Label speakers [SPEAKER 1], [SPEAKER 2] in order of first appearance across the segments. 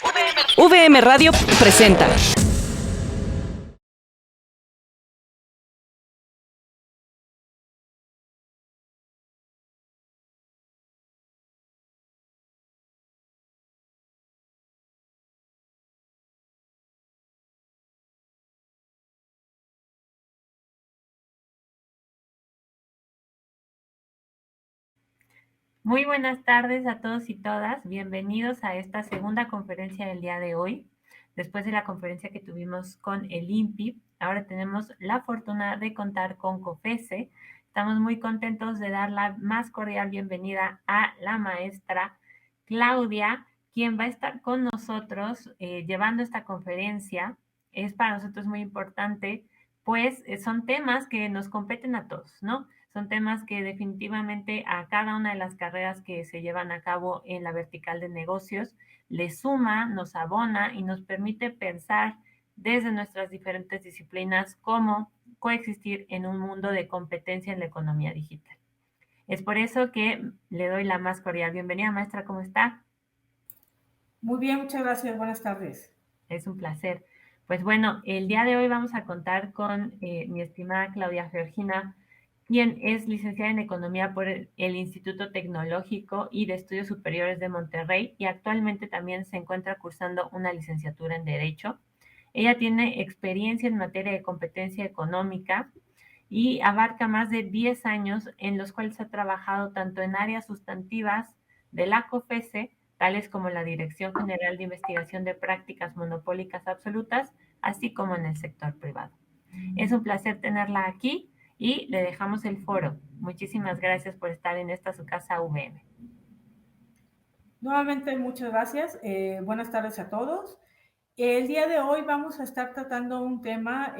[SPEAKER 1] VM Radio presenta.
[SPEAKER 2] Muy buenas tardes a todos y todas. Bienvenidos a esta segunda conferencia del día de hoy. Después de la conferencia que tuvimos con el INPI, ahora tenemos la fortuna de contar con COFESE. Estamos muy contentos de dar la más cordial bienvenida a la maestra Claudia, quien va a estar con nosotros llevando esta conferencia. Es para nosotros muy importante, pues son temas que nos competen a todos, ¿no? Son temas que definitivamente a cada una de las carreras que se llevan a cabo en la vertical de negocios le suma, nos abona y nos permite pensar desde nuestras diferentes disciplinas cómo coexistir en un mundo de competencia en la economía digital. Es por eso que le doy la más cordial bienvenida, maestra, ¿cómo está?
[SPEAKER 3] Muy bien, muchas gracias. Buenas tardes.
[SPEAKER 2] Es un placer. Pues bueno, el día de hoy vamos a contar con mi estimada Claudia Georgina, quien es licenciada en Economía por el Instituto Tecnológico y de Estudios Superiores de Monterrey y actualmente también se encuentra cursando una licenciatura en Derecho. Ella tiene experiencia en materia de competencia económica y abarca más de 10 años en los cuales ha trabajado tanto en áreas sustantivas de la COFESE, tales como la Dirección General de Investigación de Prácticas Monopólicas Absolutas, así como en el sector privado. Es un placer tenerla aquí y le dejamos el foro. Muchísimas gracias por estar en esta su casa VM.
[SPEAKER 3] Nuevamente, muchas gracias. Buenas tardes a todos. El día de hoy vamos a estar tratando un tema,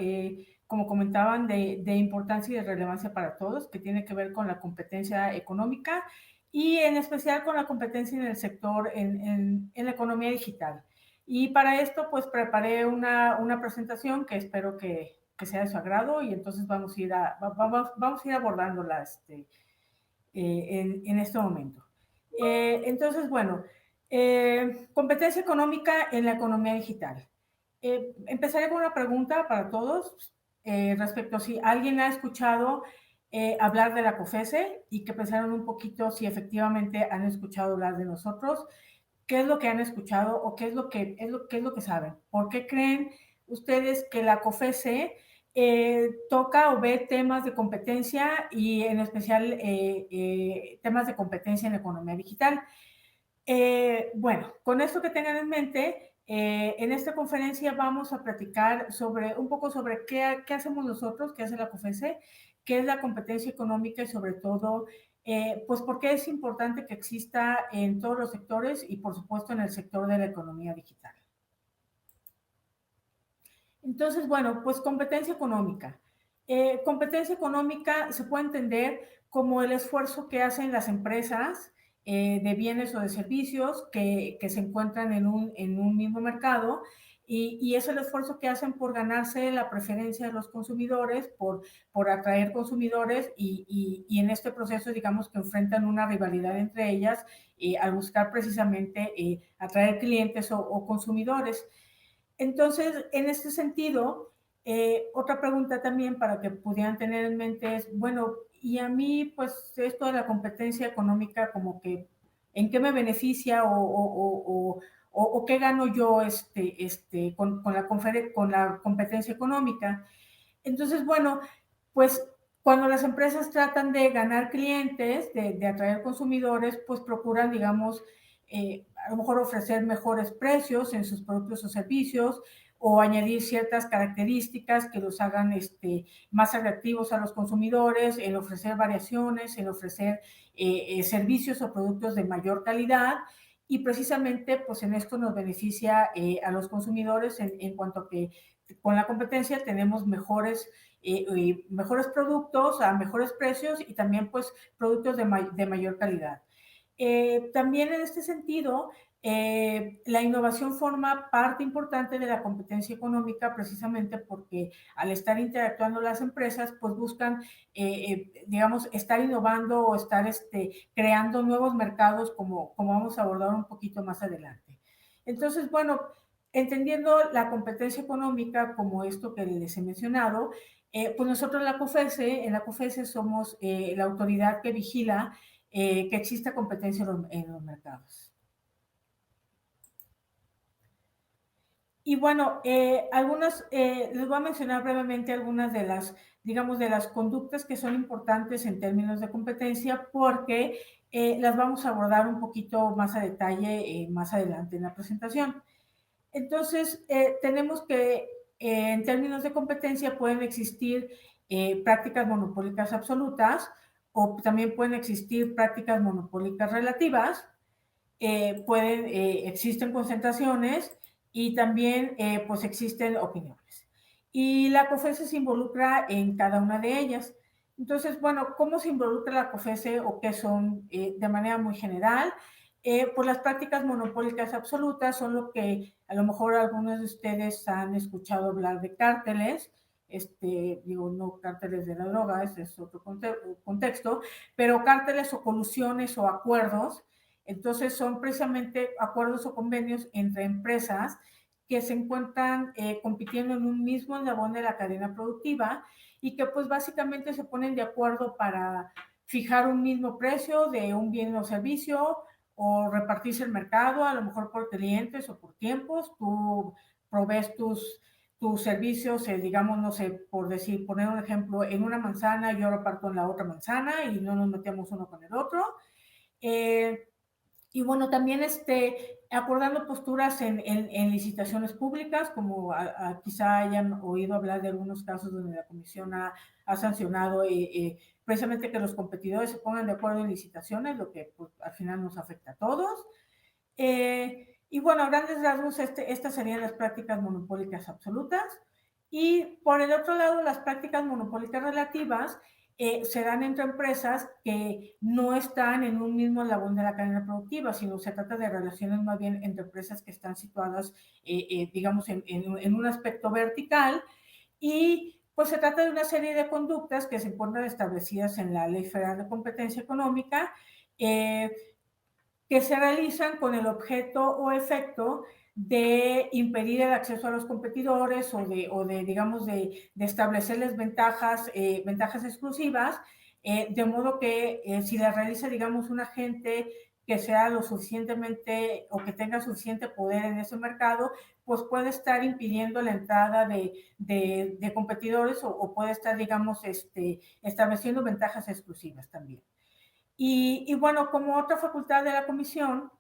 [SPEAKER 3] como comentaban, de importancia y de relevancia para todos, que tiene que ver con la competencia económica y en especial con la competencia en el sector, en la economía digital. Y para esto, pues preparé una presentación que espero que sea de su agrado y entonces vamos a ir abordándola en este momento. Entonces, bueno, competencia económica en la economía digital. Empezaré con una pregunta para todos respecto a si alguien ha escuchado hablar de la COFESE y que pensaron un poquito si efectivamente han escuchado hablar de nosotros, qué es lo que han escuchado o qué es lo que saben. ¿Por qué creen ustedes que la COFESE toca o ve temas de competencia y en especial temas de competencia en la economía digital? Bueno, con esto que tengan en mente, en esta conferencia vamos a platicar un poco sobre qué hacemos nosotros, qué hace la COFESE, qué es la competencia económica y sobre todo, pues por qué es importante que exista en todos los sectores y por supuesto en el sector de la economía digital. Entonces, bueno, pues competencia económica. Competencia económica se puede entender como el esfuerzo que hacen las empresas de bienes o de servicios que se encuentran en un mismo mercado y es el esfuerzo que hacen por ganarse la preferencia de los consumidores, por atraer consumidores y en este proceso, digamos que enfrentan una rivalidad entre ellas al buscar precisamente atraer clientes o consumidores. Entonces, en este sentido, otra pregunta también para que pudieran tener en mente es, bueno, y a mí, pues, esto de la competencia económica, como que, ¿en qué me beneficia o qué gano yo con la competencia económica? Entonces, bueno, pues cuando las empresas tratan de ganar clientes, de atraer consumidores, pues procuran, digamos, a lo mejor ofrecer mejores precios en sus productos o servicios o añadir ciertas características que los hagan más atractivos a los consumidores, en ofrecer variaciones, en ofrecer servicios o productos de mayor calidad y precisamente pues en esto nos beneficia a los consumidores en cuanto a que con la competencia tenemos mejores productos a mejores precios y también pues productos de mayor calidad. También en este sentido, la innovación forma parte importante de la competencia económica precisamente porque al estar interactuando las empresas, pues buscan, digamos, estar innovando o estar creando nuevos mercados como vamos a abordar un poquito más adelante. Entonces, bueno, entendiendo la competencia económica como esto que les he mencionado, pues nosotros en la COFESE somos la autoridad que vigila que exista competencia en los mercados. Y bueno, les voy a mencionar brevemente algunas de las, digamos, de las conductas que son importantes en términos de competencia, porque las vamos a abordar un poquito más a detalle más adelante en la presentación. Entonces, tenemos que, en términos de competencia, pueden existir prácticas monopólicas absolutas o también pueden existir prácticas monopólicas relativas. Existen concentraciones y también pues existen opiniones. Y la COFESE se involucra en cada una de ellas. Entonces, bueno, ¿cómo se involucra la COFESE o qué son de manera muy general? Pues las prácticas monopólicas absolutas son lo que a lo mejor algunos de ustedes han escuchado hablar de cárteles, digo, no cárteles de la droga, ese es otro contexto, pero cárteles o colusiones o acuerdos. Entonces son precisamente acuerdos o convenios entre empresas que se encuentran compitiendo en un mismo eslabón de la cadena productiva y que pues básicamente se ponen de acuerdo para fijar un mismo precio de un bien o servicio o repartirse el mercado, a lo mejor por clientes o por tiempos. Tú provees tus servicios, digamos, no sé, por decir, poner un ejemplo, en una manzana, yo reparto en la otra manzana y no nos metemos uno con el otro. Y bueno, también acordando posturas en licitaciones públicas, como quizá hayan oído hablar de algunos casos donde la Comisión ha sancionado precisamente que los competidores se pongan de acuerdo en licitaciones, lo que pues, al final nos afecta a todos. Y bueno, a grandes rasgos, estas serían las prácticas monopólicas absolutas. Y por el otro lado, las prácticas monopólicas relativas se dan entre empresas que no están en un mismo eslabón de la cadena productiva, sino se trata de relaciones más bien entre empresas que están situadas, digamos, en un aspecto vertical. Y pues se trata de una serie de conductas que se encuentran establecidas en la Ley Federal de Competencia Económica, que se realizan con el objeto o efecto de impedir el acceso a los competidores digamos, de establecerles ventajas exclusivas, de modo que si la realiza, digamos, un agente que sea lo suficientemente o que tenga suficiente poder en ese mercado, pues puede estar impidiendo la entrada de competidores o puede estar, digamos, estableciendo ventajas exclusivas también. Y bueno, como otra facultad de la comisión,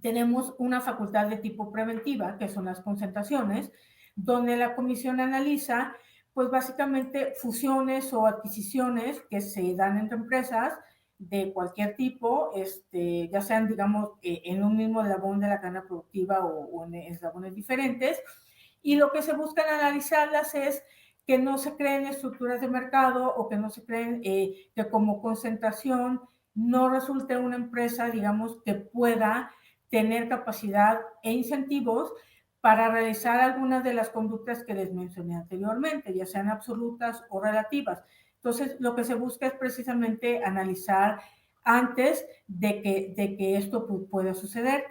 [SPEAKER 3] tenemos una facultad de tipo preventiva, que son las concentraciones, donde la comisión analiza, pues básicamente fusiones o adquisiciones que se dan entre empresas de cualquier tipo, ya sean, digamos, en un mismo eslabón de la cadena productiva o en eslabones diferentes. Y lo que se busca en analizarlas es que no se creen estructuras de mercado o que no se creen que como concentración no resulte una empresa, digamos, que pueda tener capacidad e incentivos para realizar algunas de las conductas que les mencioné anteriormente, ya sean absolutas o relativas. Entonces, lo que se busca es precisamente analizar antes de que esto pueda suceder.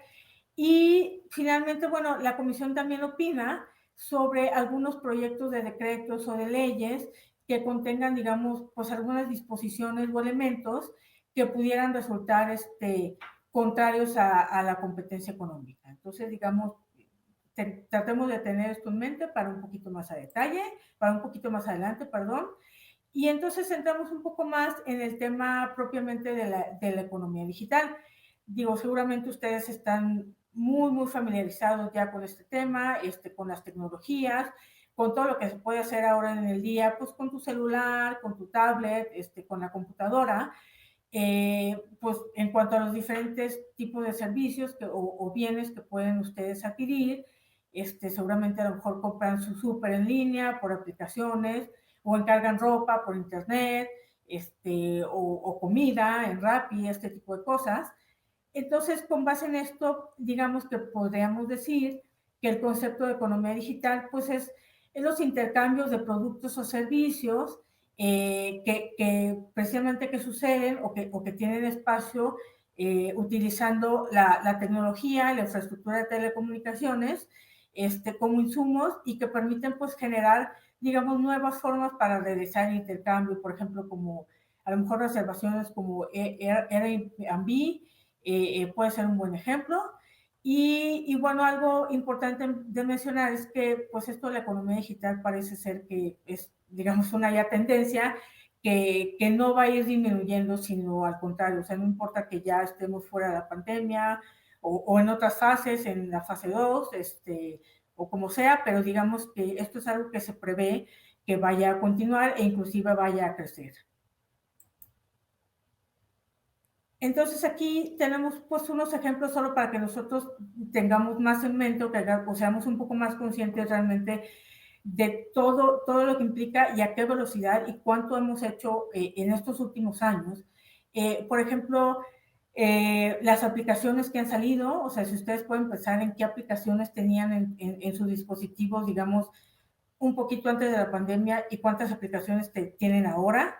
[SPEAKER 3] Y finalmente, bueno, la comisión también opina sobre algunos proyectos de decretos o de leyes que contengan, digamos, pues algunas disposiciones o elementos que pudieran resultar contrarios a la competencia económica. Entonces, digamos, tratemos de tener esto en mente para un poquito más a detalle, para un poquito más adelante, perdón. Y entonces entramos un poco más en el tema propiamente de la economía digital. Digo, seguramente ustedes están muy familiarizados ya con este tema, con las tecnologías, con todo lo que se puede hacer ahora en el día, pues con tu celular, con tu tablet, con la computadora. Pues en cuanto a los diferentes tipos de servicios o bienes que pueden ustedes adquirir, seguramente a lo mejor compran su súper en línea por aplicaciones o encargan ropa por internet, o comida en Rappi, este tipo de cosas. Entonces, con base en esto, digamos que podríamos decir que el concepto de economía digital, pues es los intercambios de productos o servicios que precisamente que suceden o que tienen espacio utilizando la tecnología, la infraestructura de telecomunicaciones como insumos y que permiten pues generar, digamos, nuevas formas para realizar el intercambio, por ejemplo, como a lo mejor reservaciones como Airbnb, puede ser un buen ejemplo. Y bueno, algo importante de mencionar es que pues esto de la economía digital parece ser que es, digamos, una ya tendencia que no va a ir disminuyendo, sino al contrario, o sea, no importa que ya estemos fuera de la pandemia o en otras fases, en la fase 2, o como sea, pero digamos que esto es algo que se prevé que vaya a continuar e inclusive vaya a crecer. Entonces aquí tenemos pues unos ejemplos solo para que nosotros tengamos más en mente o seamos un poco más conscientes realmente de todo lo que implica y a qué velocidad y cuánto hemos hecho en estos últimos años. Por ejemplo, las aplicaciones que han salido, o sea, si ustedes pueden pensar en qué aplicaciones tenían en sus dispositivos, digamos, un poquito antes de la pandemia y cuántas aplicaciones tienen ahora.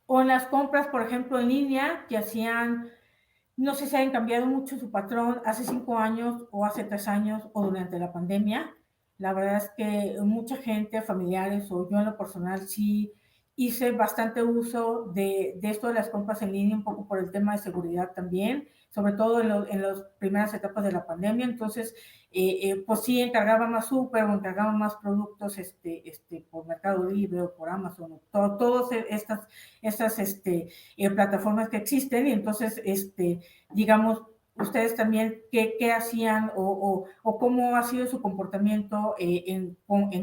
[SPEAKER 3] O en las compras, por ejemplo, en línea, que hacían, no sé si hayan cambiado mucho su patrón hace 5 años o hace 3 años o durante la pandemia. La verdad es que mucha gente, familiares o yo en lo personal, sí hice bastante uso de esto de las compras en línea, un poco por el tema de seguridad también, sobre todo en las primeras etapas de la pandemia. Entonces, pues sí, encargaba más súper o encargaba más productos por Mercado Libre o por Amazon, todas estas plataformas que existen. Y entonces, digamos, ustedes también qué hacían o cómo ha sido su comportamiento en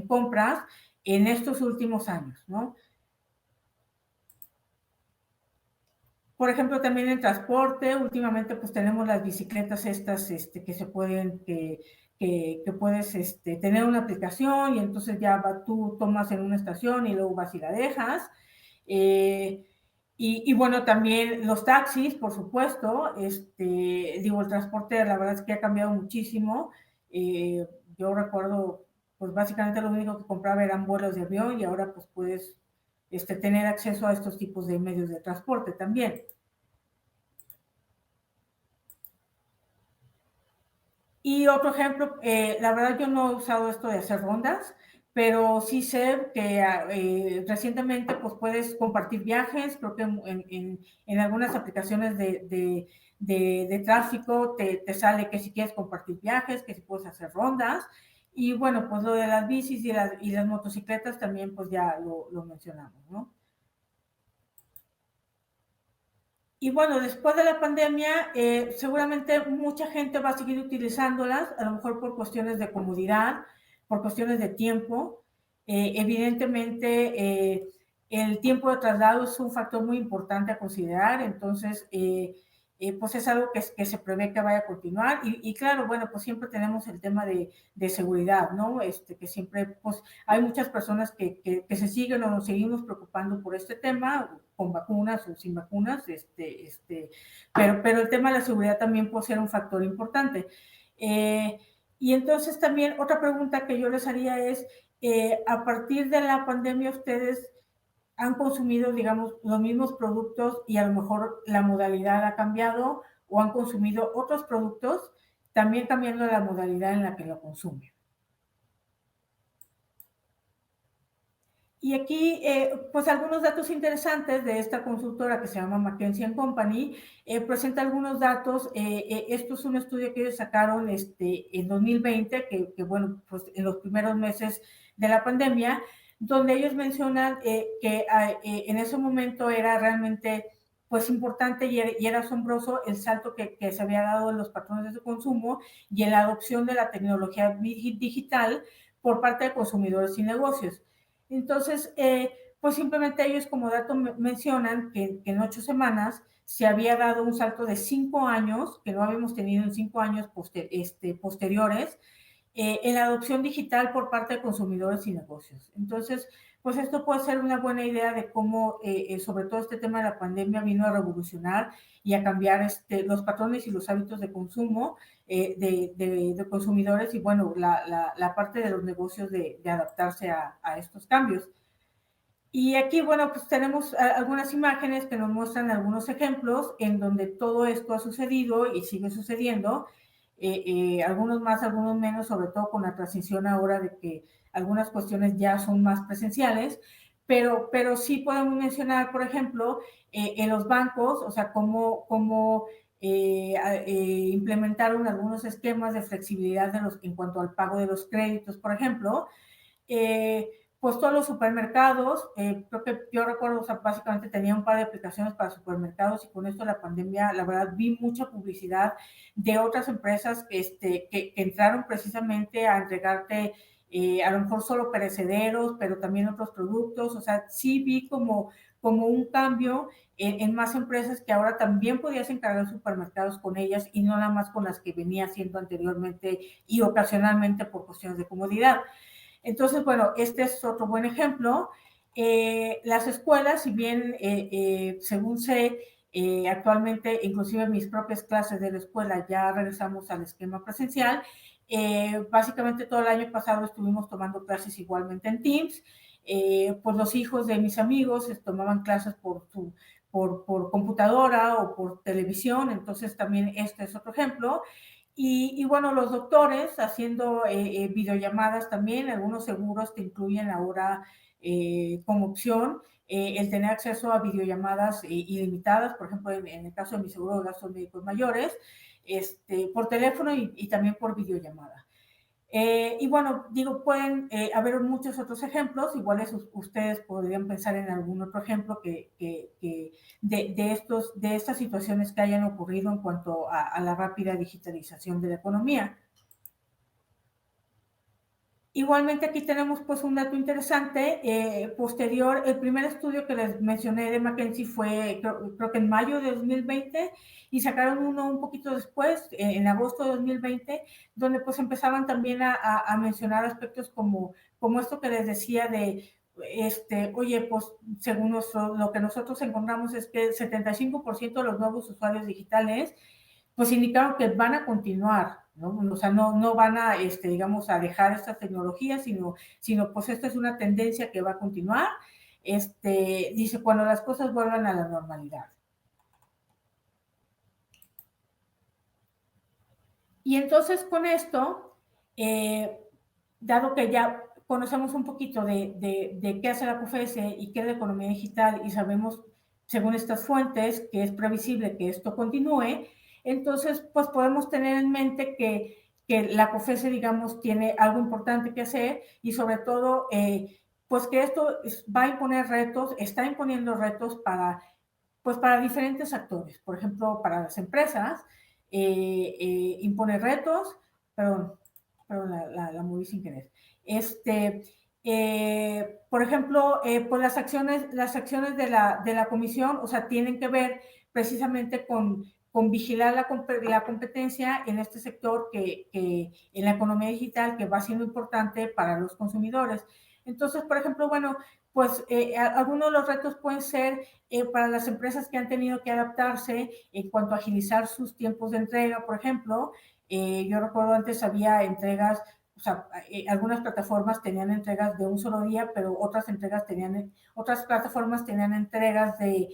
[SPEAKER 3] compras en estos últimos años, ¿no? Por ejemplo, también en transporte, últimamente pues tenemos las bicicletas estas que se pueden, que puedes tener una aplicación y entonces ya tú tomas en una estación y luego vas y la dejas. Eh, y bueno, también los taxis, por supuesto, digo, el transporte la verdad es que ha cambiado muchísimo. Yo recuerdo, pues básicamente lo único que compraba eran vuelos de avión y ahora pues puedes tener acceso a estos tipos de medios de transporte también. Y otro ejemplo, la verdad yo no he usado esto de hacer rondas, pero sí sé que recientemente pues puedes compartir viajes, creo que en algunas aplicaciones de tráfico te sale que si quieres compartir viajes, que si puedes hacer rondas. Y bueno, pues lo de las bicis y las motocicletas también pues ya lo mencionamos, ¿no? Y bueno, después de la pandemia, seguramente mucha gente va a seguir utilizándolas, a lo mejor por cuestiones de comodidad, por cuestiones de tiempo. Evidentemente, el tiempo de traslado es un factor muy importante a considerar, entonces, pues es algo que se prevé que vaya a continuar. Y claro, bueno, pues siempre tenemos el tema de seguridad, ¿no? Que siempre, pues hay muchas personas que se siguen o nos seguimos preocupando por este tema, con vacunas o sin vacunas, pero el tema de la seguridad también puede ser un factor importante. Y entonces también otra pregunta que yo les haría es, a partir de la pandemia, ustedes han consumido, digamos, los mismos productos y a lo mejor la modalidad ha cambiado o han consumido otros productos, también cambiando la modalidad en la que lo consumen. Y aquí, pues algunos datos interesantes de esta consultora que se llama McKinsey & Company, presenta algunos datos. Esto es un estudio que ellos sacaron en 2020, que bueno, pues en los primeros meses de la pandemia, donde ellos mencionan que en ese momento era realmente pues importante y era asombroso el salto que se había dado en los patrones de consumo y en la adopción de la tecnología digital por parte de consumidores y negocios. Entonces, pues simplemente ellos como dato mencionan que en 8 semanas se había dado un salto de 5 años, que no habíamos tenido en 5 años posteriores, en la adopción digital por parte de consumidores y negocios. Entonces, pues esto puede ser una buena idea de cómo, sobre todo este tema de la pandemia, vino a revolucionar y a cambiar los patrones y los hábitos de consumo de consumidores y, bueno, la parte de los negocios de adaptarse a estos cambios. Y aquí, bueno, pues tenemos algunas imágenes que nos muestran algunos ejemplos en donde todo esto ha sucedido y sigue sucediendo, algunos más, algunos menos, sobre todo con la transición ahora de que algunas cuestiones ya son más presenciales, pero sí podemos mencionar, por ejemplo, en los bancos, o sea, cómo implementaron algunos esquemas de flexibilidad en cuanto al pago de los créditos, por ejemplo, eh, pues todos los supermercados, creo que yo recuerdo, o sea, básicamente tenía un par de aplicaciones para supermercados y con esto de la pandemia, la verdad, vi mucha publicidad de otras empresas que entraron precisamente a entregarte a lo mejor solo perecederos, pero también otros productos, o sea, sí vi como un cambio en más empresas que ahora también podías encargar supermercados con ellas y no nada más con las que venía haciendo anteriormente y ocasionalmente por cuestiones de comodidad. Entonces, bueno, este es otro buen ejemplo. Las escuelas, si bien, según sé, actualmente, inclusive mis propias clases de la escuela ya regresamos al esquema presencial, básicamente todo el año pasado estuvimos tomando clases igualmente en Teams, pues los hijos de mis amigos tomaban clases por computadora o por televisión, entonces también este es otro ejemplo. Y bueno, los doctores haciendo videollamadas también, algunos seguros te incluyen ahora como opción el tener acceso a videollamadas ilimitadas, por ejemplo, en el caso de mi seguro de gastos médicos mayores, por teléfono y también por videollamada. Y bueno, digo, pueden haber muchos otros ejemplos, igual ustedes podrían pensar en algún otro ejemplo de estas situaciones que hayan ocurrido en cuanto a la rápida digitalización de la economía. Igualmente aquí tenemos pues un dato interesante, posterior, el primer estudio que les mencioné de McKinsey fue creo que en mayo de 2020 y sacaron uno un poquito después, en agosto de 2020, donde pues empezaban también a mencionar aspectos como esto que les decía de, oye, pues según lo que nosotros encontramos es que el 75% de los nuevos usuarios digitales pues indicaron que van a continuar, ¿no? O sea, no van a, digamos, a dejar estas tecnologías, sino pues esta es una tendencia que va a continuar. Dice, cuando las cosas vuelvan a la normalidad. Y entonces con esto, dado que ya conocemos un poquito de qué hace la COFESE y qué es la economía digital y sabemos, según estas fuentes, que es previsible que esto continúe, entonces pues podemos tener en mente que la COFESE, digamos, tiene algo importante que hacer y sobre todo, pues que esto va a imponer retos, está imponiendo retos pues para diferentes actores. Por ejemplo, para las empresas, impone retos, perdón, la moví sin querer. Por ejemplo, pues las acciones de la comisión, o sea, tienen que ver precisamente con vigilar la competencia en este sector en la economía digital que va siendo importante para los consumidores. Entonces, por ejemplo, bueno, pues algunos de los retos pueden ser para las empresas que han tenido que adaptarse en cuanto a agilizar sus tiempos de entrega, por ejemplo. Yo recuerdo antes había entregas, o sea, algunas plataformas tenían entregas de un solo día, pero otras plataformas tenían entregas de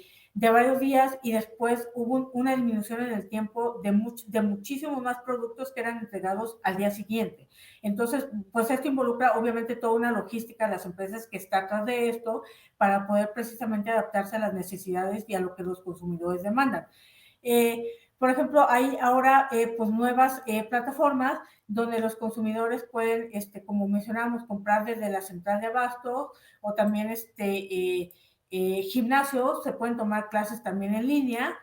[SPEAKER 3] varios días y después hubo una disminución en el tiempo de muchísimos más productos que eran entregados al día siguiente. Entonces, pues esto involucra obviamente toda una logística de las empresas que está atrás de esto para poder precisamente adaptarse a las necesidades y a lo que los consumidores demandan. Por ejemplo, hay ahora pues nuevas plataformas donde los consumidores pueden, como mencionábamos, comprar desde la central de abasto o también gimnasios, se pueden tomar clases también en línea,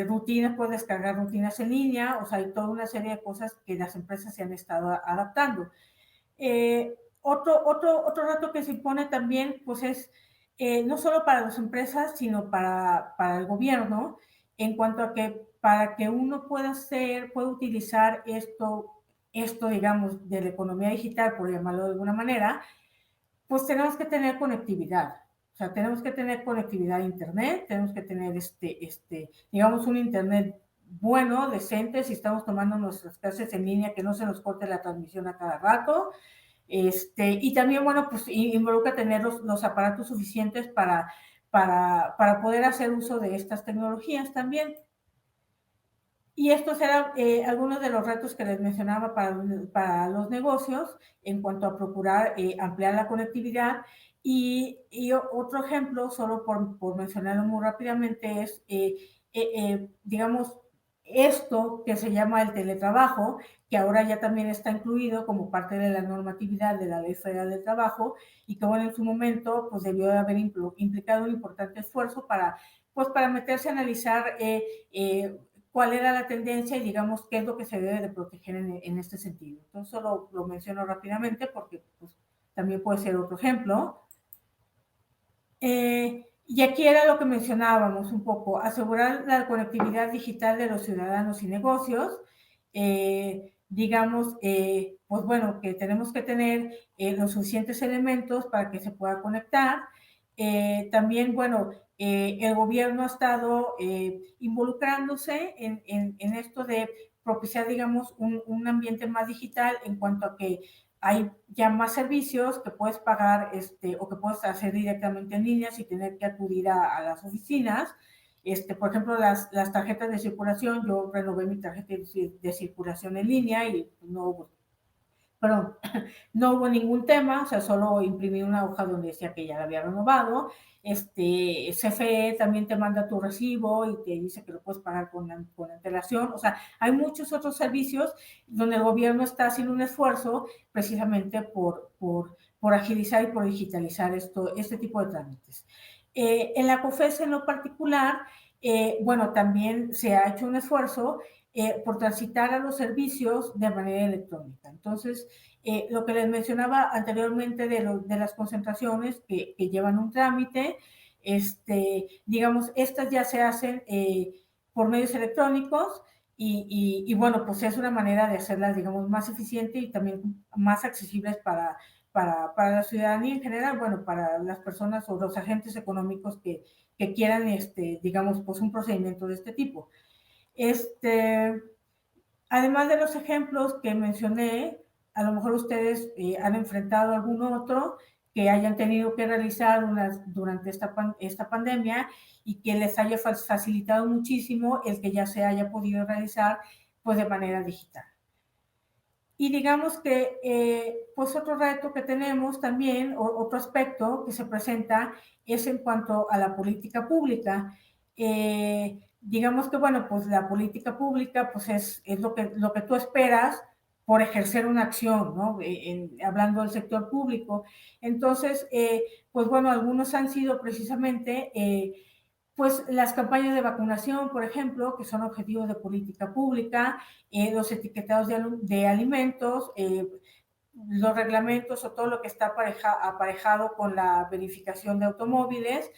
[SPEAKER 3] rutinas, pueden descargar rutinas en línea, o sea, hay toda una serie de cosas que las empresas se han estado adaptando. Otro reto que se impone también, pues es no solo para las empresas, sino para el gobierno, en cuanto a que para que uno pueda utilizar digamos, de la economía digital, por llamarlo de alguna manera, pues tenemos que tener conectividad. O sea, tenemos que tener conectividad a Internet, tenemos que tener, digamos, un Internet bueno, decente, si estamos tomando nuestras clases en línea, que no se nos corte la transmisión a cada rato, Y también, bueno, pues involucra tener los aparatos suficientes para poder hacer uso de estas tecnologías también. Y estos eran algunos de los retos que les mencionaba para los negocios en cuanto a procurar ampliar la conectividad. Y otro ejemplo, solo por mencionarlo muy rápidamente, es, digamos, esto que se llama el teletrabajo, que ahora ya también está incluido como parte de la normatividad de la Ley Federal del Trabajo y que, bueno, en su momento pues debió de haber implicado un importante esfuerzo para meterse a analizar cuál era la tendencia y digamos qué es lo que se debe de proteger en este sentido. Entonces solo lo menciono rápidamente porque pues, también puede ser otro ejemplo. Y aquí era lo que mencionábamos un poco, asegurar la conectividad digital de los ciudadanos y negocios. Digamos, pues bueno, que tenemos que tener los suficientes elementos para que se pueda conectar. También, bueno, el gobierno ha estado involucrándose en esto de propiciar, digamos, un ambiente más digital en cuanto a que hay ya más servicios que puedes pagar o que puedes hacer directamente en línea sin tener que acudir a las oficinas. Por ejemplo, las tarjetas de circulación, yo renové mi tarjeta de circulación en línea y perdón, no hubo ningún tema, o sea, solo imprimí una hoja donde decía que ya la había renovado. CFE también te manda tu recibo y te dice que lo puedes pagar con antelación. O sea, hay muchos otros servicios donde el gobierno está haciendo un esfuerzo precisamente por agilizar y por digitalizar este tipo de trámites. En la COFESE en lo particular, bueno, también se ha hecho un esfuerzo por transitar a los servicios de manera electrónica. Entonces, lo que les mencionaba anteriormente de las concentraciones que llevan un trámite, digamos, estas ya se hacen por medios electrónicos y bueno, pues es una manera de hacerlas, digamos, más eficiente y también más accesibles para la ciudadanía en general, bueno, para las personas o los agentes económicos que quieran, digamos, pues un procedimiento de este tipo. Además de los ejemplos que mencioné, a lo mejor ustedes han enfrentado algún otro que hayan tenido que realizar durante esta pandemia y que les haya facilitado muchísimo el que ya se haya podido realizar pues de manera digital. Y digamos que pues otro reto que tenemos también, otro aspecto que se presenta es en cuanto a la política pública. Digamos que, bueno, pues la política pública pues es lo que tú esperas por ejercer una acción, ¿no? Hablando del sector público. Entonces, pues bueno, algunos han sido precisamente pues las campañas de vacunación, por ejemplo, que son objetivos de política pública, los etiquetados de alimentos, los reglamentos o todo lo que está aparejado con la verificación de automóviles.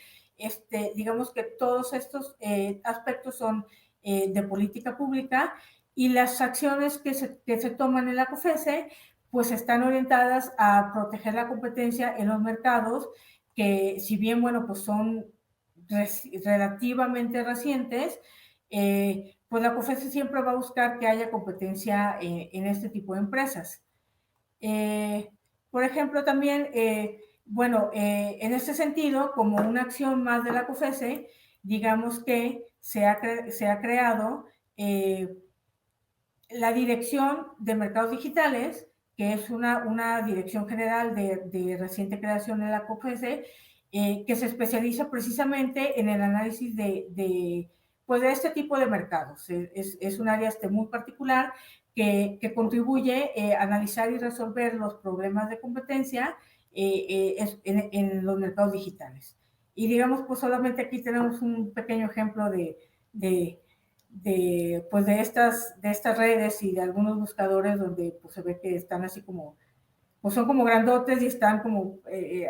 [SPEAKER 3] Digamos que todos estos aspectos son de política pública y las acciones que se toman en la COFESE pues están orientadas a proteger la competencia en los mercados que si bien, bueno, pues son relativamente recientes, pues la COFESE siempre va a buscar que haya competencia en este tipo de empresas. Por ejemplo, también, bueno, en este sentido, como una acción más de la COFESE, digamos que se ha creado la Dirección de Mercados Digitales, que es una dirección general de reciente creación en la COFESE, que se especializa precisamente en el análisis pues de este tipo de mercados. Es un área muy particular que contribuye a analizar y resolver los problemas de competencia en los mercados digitales. Y digamos, pues solamente aquí tenemos un pequeño ejemplo pues de estas redes y de algunos buscadores donde pues se ve que están así como, pues son como grandotes y están como,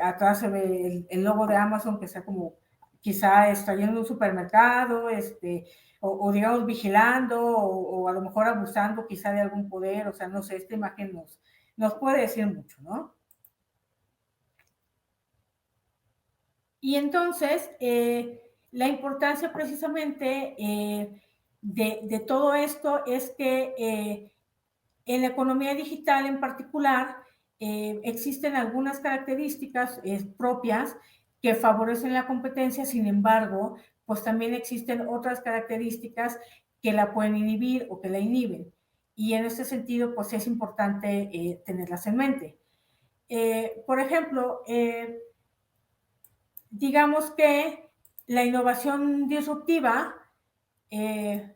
[SPEAKER 3] atrás se ve el logo de Amazon que está como quizá extrayendo un supermercado, o digamos vigilando o a lo mejor abusando quizá de algún poder, o sea, no sé, esta imagen nos puede decir mucho, ¿no? Y entonces, la importancia precisamente de todo esto es que en la economía digital en particular, existen algunas características propias que favorecen la competencia, sin embargo, pues también existen otras características que la pueden inhibir o que la inhiben. Y en este sentido, pues es importante tenerlas en mente. Por ejemplo, digamos que la innovación disruptiva es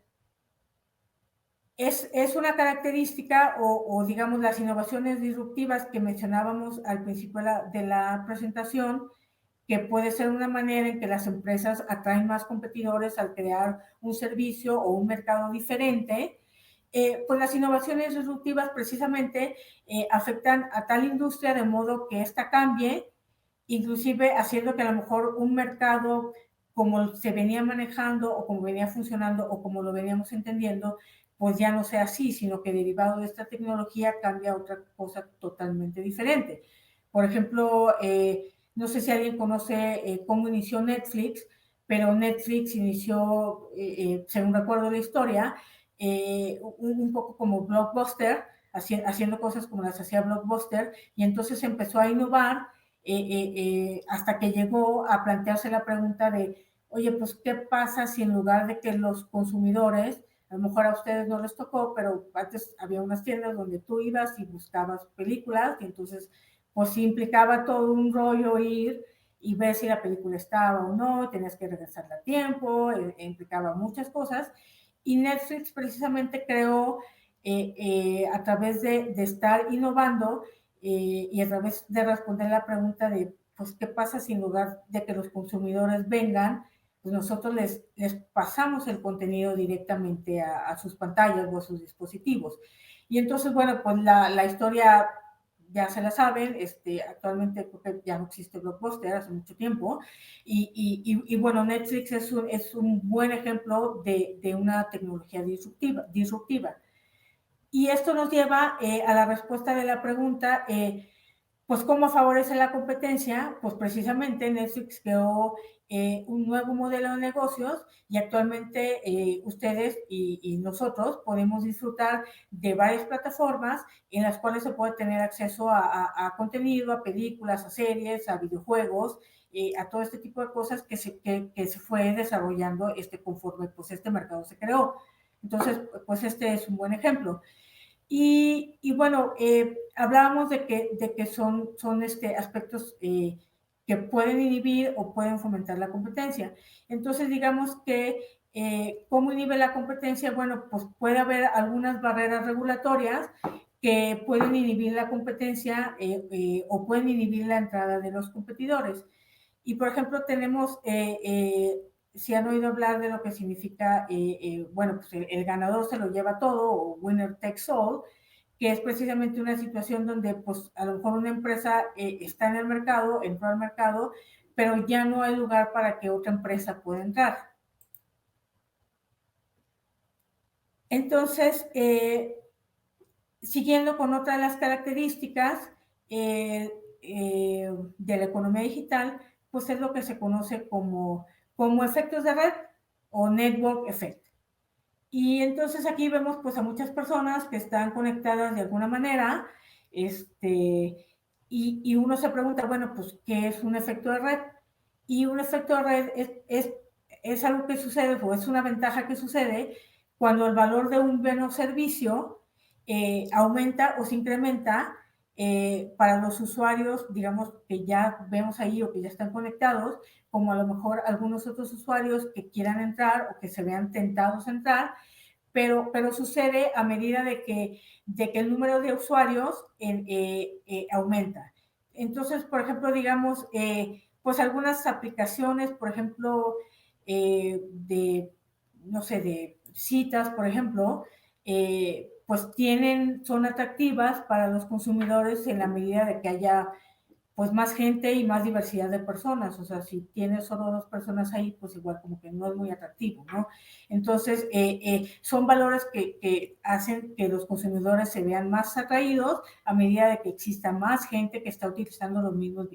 [SPEAKER 3] una característica digamos, las innovaciones disruptivas que mencionábamos al principio de la presentación, que puede ser una manera en que las empresas atraen más competidores al crear un servicio o un mercado diferente. Pues las innovaciones disruptivas precisamente afectan a tal industria de modo que ésta cambie, inclusive haciendo que a lo mejor un mercado como se venía manejando o como venía funcionando o como lo veníamos entendiendo, pues ya no sea así, sino que derivado de esta tecnología cambia a otra cosa totalmente diferente. Por ejemplo, no sé si alguien conoce cómo inició Netflix, pero Netflix inició, según recuerdo la historia, un poco como Blockbuster, haciendo cosas como las hacía Blockbuster, y entonces empezó a innovar hasta que llegó a plantearse la pregunta de, oye, pues, ¿qué pasa si en lugar de que los consumidores, a lo mejor a ustedes no les tocó, pero antes había unas tiendas donde tú ibas y buscabas películas, y entonces, pues sí implicaba todo un rollo ir y ver si la película estaba o no, tenías que regresarla a tiempo, implicaba muchas cosas, y Netflix precisamente creó, a través de estar innovando, y a través de responder la pregunta de, pues, ¿qué pasa si en lugar de que los consumidores vengan, pues nosotros les pasamos el contenido directamente a sus pantallas o a sus dispositivos? Y entonces, bueno, pues la historia ya se la saben, actualmente creo que ya no existe Blockbuster hace mucho tiempo, y bueno, Netflix es un buen ejemplo de una tecnología disruptiva. Y esto nos lleva a la respuesta de la pregunta, pues, ¿cómo favorece la competencia? Pues precisamente Netflix creó un nuevo modelo de negocios, y actualmente ustedes y nosotros podemos disfrutar de varias plataformas en las cuales se puede tener acceso a contenido, a películas, a series, a videojuegos, a todo este tipo de cosas que se fue desarrollando conforme pues este mercado se creó. Entonces, pues este es un buen ejemplo. Y bueno, hablábamos de que son aspectos que pueden inhibir o pueden fomentar la competencia. Entonces, digamos que, ¿cómo inhibe la competencia? Bueno, pues puede haber algunas barreras regulatorias que pueden inhibir la competencia, o pueden inhibir la entrada de los competidores. Y, por ejemplo, tenemos, si han oído hablar de lo que significa, bueno, pues el ganador se lo lleva todo, o winner takes all, que es precisamente una situación donde, pues, a lo mejor una empresa está en el mercado, entró al mercado, pero ya no hay lugar para que otra empresa pueda entrar. Entonces, siguiendo con otra de las características de la economía digital, pues es lo que se conoce como efectos de red o network effect. Y entonces aquí vemos pues a muchas personas que están conectadas de alguna manera, y uno se pregunta, bueno, pues, ¿qué es un efecto de red? Y un efecto de red es algo que sucede, o es una ventaja que sucede cuando el valor de un bien o servicio aumenta o se incrementa para los usuarios, digamos, que ya vemos ahí o que ya están conectados, como a lo mejor algunos otros usuarios que quieran entrar o que se vean tentados a entrar, pero sucede a medida de que el número de usuarios aumenta. Entonces, por ejemplo, digamos, pues algunas aplicaciones, por ejemplo, no sé, de citas, por ejemplo, pues son atractivas para los consumidores en la medida de que haya pues más gente y más diversidad de personas. O sea, si tienes solo dos personas ahí, pues igual como que no es muy atractivo, ¿no? Entonces, son valores que hacen que los consumidores se vean más atraídos a medida de que exista más gente que está utilizando los mismos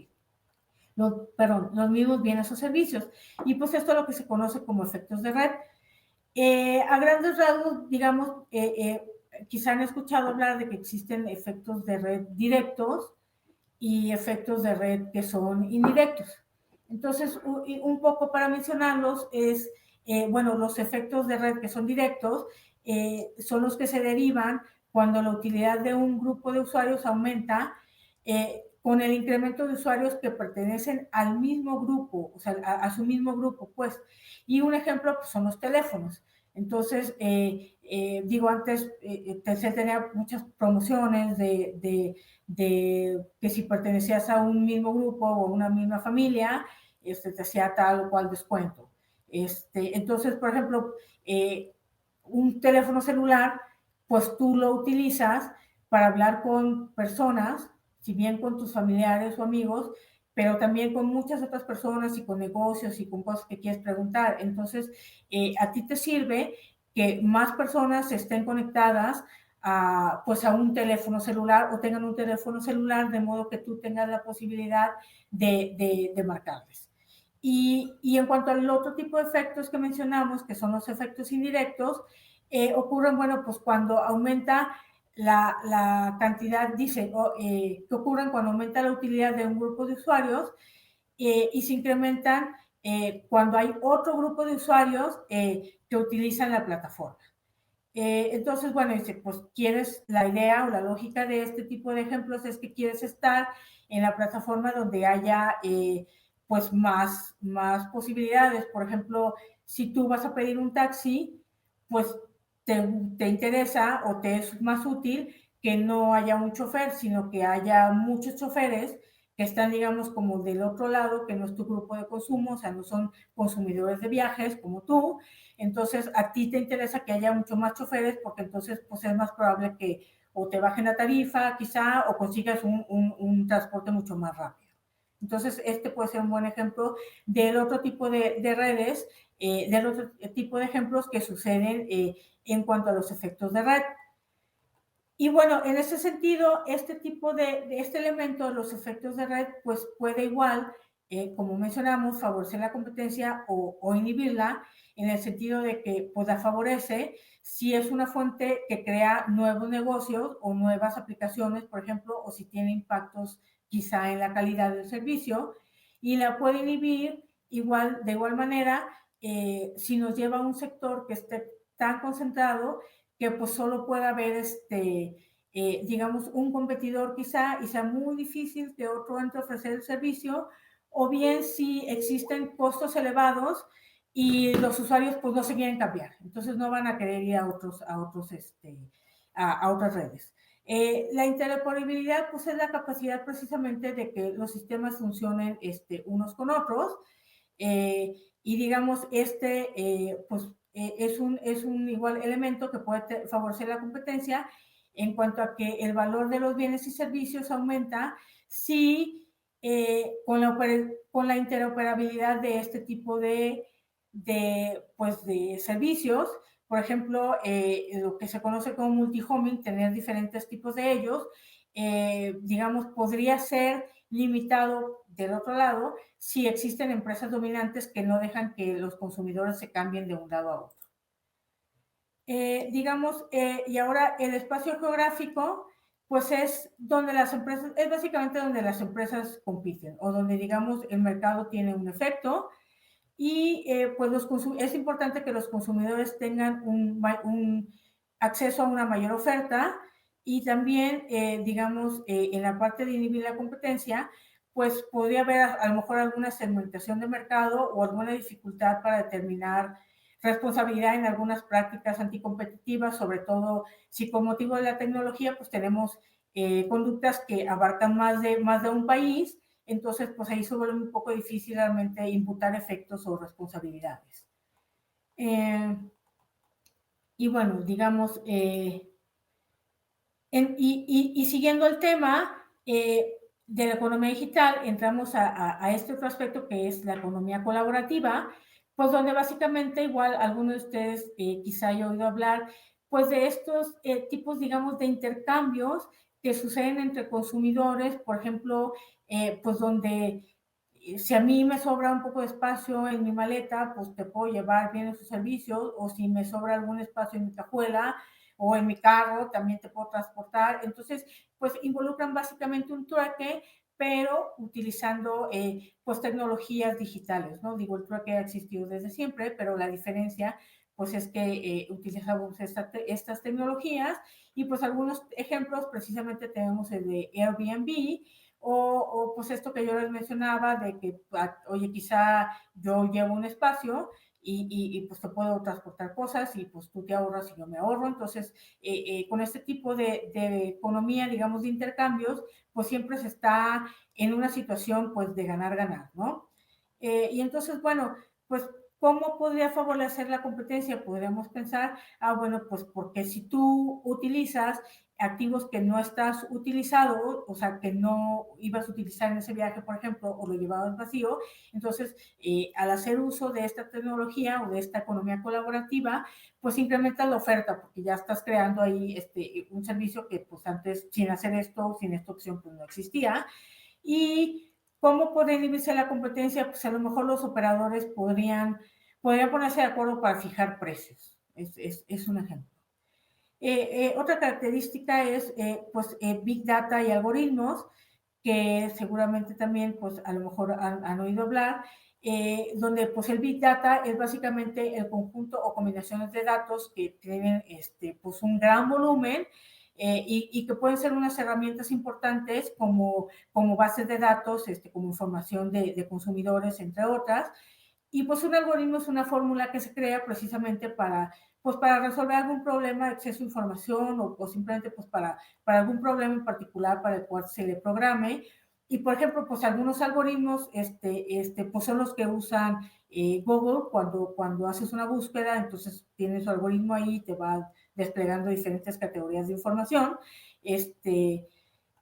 [SPEAKER 3] bienes o servicios. Y pues esto es lo que se conoce como efectos de red. A grandes rasgos, digamos, quizá han escuchado hablar de que existen efectos de red directos, y efectos de red que son indirectos. Entonces, un poco para mencionarlos es, bueno, los efectos de red que son directos son los que se derivan cuando la utilidad de un grupo de usuarios aumenta con el incremento de usuarios que pertenecen al mismo grupo, o sea, a su mismo grupo, pues. Y un ejemplo pues, son los teléfonos. Entonces, digo, antes Telcel tenía muchas promociones de que si pertenecías a un mismo grupo o a una misma familia, te hacía tal o cual descuento. Entonces, por ejemplo, un teléfono celular, pues tú lo utilizas para hablar con personas, si bien con tus familiares o amigos, pero también con muchas otras personas y con negocios y con cosas que quieres preguntar. Entonces, a ti te sirve que más personas estén conectadas pues a un teléfono celular o tengan un teléfono celular de modo que tú tengas la posibilidad de marcarles. Y en cuanto al otro tipo de efectos que mencionamos, que son los efectos indirectos, ocurren, bueno, pues cuando aumenta la cantidad, dice, que ocurren cuando aumenta la utilidad de un grupo de usuarios y se incrementan cuando hay otro grupo de usuarios que utilizan la plataforma. Entonces, bueno, dice, pues quieres, la idea o la lógica de este tipo de ejemplos es que quieres estar en la plataforma donde haya pues más posibilidades. Por ejemplo, si tú vas a pedir un taxi, pues te interesa o te es más útil que no haya un chofer, sino que haya muchos choferes que están, digamos, como del otro lado, que no es tu grupo de consumo, o sea, no son consumidores de viajes como tú, entonces a ti te interesa que haya mucho más choferes porque entonces pues es más probable que o te bajen la tarifa quizá o consigas un transporte mucho más rápido. Entonces este puede ser un buen ejemplo del otro tipo de redes, del otro tipo de ejemplos que suceden en cuanto a los efectos de red. Y bueno, en ese sentido, este tipo de este elemento, los efectos de red, pues puede igual, como mencionamos, favorecer la competencia o inhibirla, en el sentido de que pues la favorece si es una fuente que crea nuevos negocios o nuevas aplicaciones, por ejemplo, o si tiene impactos quizá en la calidad del servicio, y la puede inhibir igual, de igual manera, si nos lleva a un sector que esté tan concentrado que pues solo pueda haber digamos, un competidor quizá y sea muy difícil que otro entre a ofrecer el servicio, o bien si existen costos elevados y los usuarios pues no se quieren cambiar, entonces no van a querer ir a otras redes. La interoperabilidad pues es la capacidad precisamente de que los sistemas funcionen unos con otros y digamos, pues es un igual elemento que puede favorecer la competencia en cuanto a que el valor de los bienes y servicios aumenta si con la interoperabilidad de este tipo pues, de servicios, por ejemplo, lo que se conoce como multihoming, tener diferentes tipos de ellos, digamos, podría ser limitado del otro lado si existen empresas dominantes que no dejan que los consumidores se cambien de un lado a otro. Digamos, y ahora el espacio geográfico, pues es donde las empresas, es básicamente donde las empresas compiten o donde, digamos, el mercado tiene un efecto y pues es importante que los consumidores tengan un acceso a una mayor oferta y también, digamos, en la parte de inhibir la competencia, pues podría haber a lo mejor alguna segmentación de mercado o alguna dificultad para determinar responsabilidad en algunas prácticas anticompetitivas, sobre todo si con motivo de la tecnología, pues tenemos conductas que abarcan más de un país, entonces pues ahí se vuelve un poco difícil realmente imputar efectos o responsabilidades. Y bueno, digamos, y siguiendo el tema de la economía digital, entramos a este otro aspecto que es la economía colaborativa, pues donde básicamente igual algunos de ustedes quizá haya oído hablar, pues de estos tipos, digamos, de intercambios que suceden entre consumidores, por ejemplo, pues donde si a mí me sobra un poco de espacio en mi maleta, pues te puedo llevar bienes o servicios, o si me sobra algún espacio en mi cajuela, o en mi carro, también te puedo transportar. Entonces, pues involucran básicamente un trueque, pero utilizando pues tecnologías digitales, ¿no? Digo, el trueque ha existido desde siempre, pero la diferencia pues es que utilizamos estas tecnologías y pues algunos ejemplos precisamente tenemos el de Airbnb o pues esto que yo les mencionaba de que, oye, quizá yo llevo un espacio pues te puedo transportar cosas y pues tú te ahorras y yo me ahorro. Entonces, con este tipo de economía, digamos, de intercambios, pues siempre se está en una situación pues de ganar-ganar, ¿no? Y entonces, bueno, pues, ¿cómo podría favorecer la competencia? Podríamos pensar, bueno, pues porque si tú utilizas activos que no estás utilizado, o sea, que no ibas a utilizar en ese viaje, por ejemplo, o lo llevabas vacío, entonces, al hacer uso de esta tecnología o de esta economía colaborativa, pues incrementas la oferta, porque ya estás creando ahí un servicio que pues antes, sin hacer esto, sin esta opción, pues no existía. Y ¿cómo puede inhibirse la competencia? Pues a lo mejor los operadores podrían ponerse de acuerdo para fijar precios. Es un ejemplo. Otra característica es pues Big Data y algoritmos, que seguramente también pues a lo mejor han oído hablar, donde pues el Big Data es básicamente el conjunto o combinaciones de datos que tienen pues un gran volumen y que pueden ser unas herramientas importantes como bases de datos, como información de consumidores, entre otras. Y pues un algoritmo es una fórmula que se crea precisamente pues para resolver algún problema de acceso a información o simplemente pues para algún problema en particular para el cual se le programe. Y por ejemplo, pues algunos algoritmos pues son los que usan Google cuando haces una búsqueda, entonces tienes su algoritmo ahí y te va desplegando diferentes categorías de información.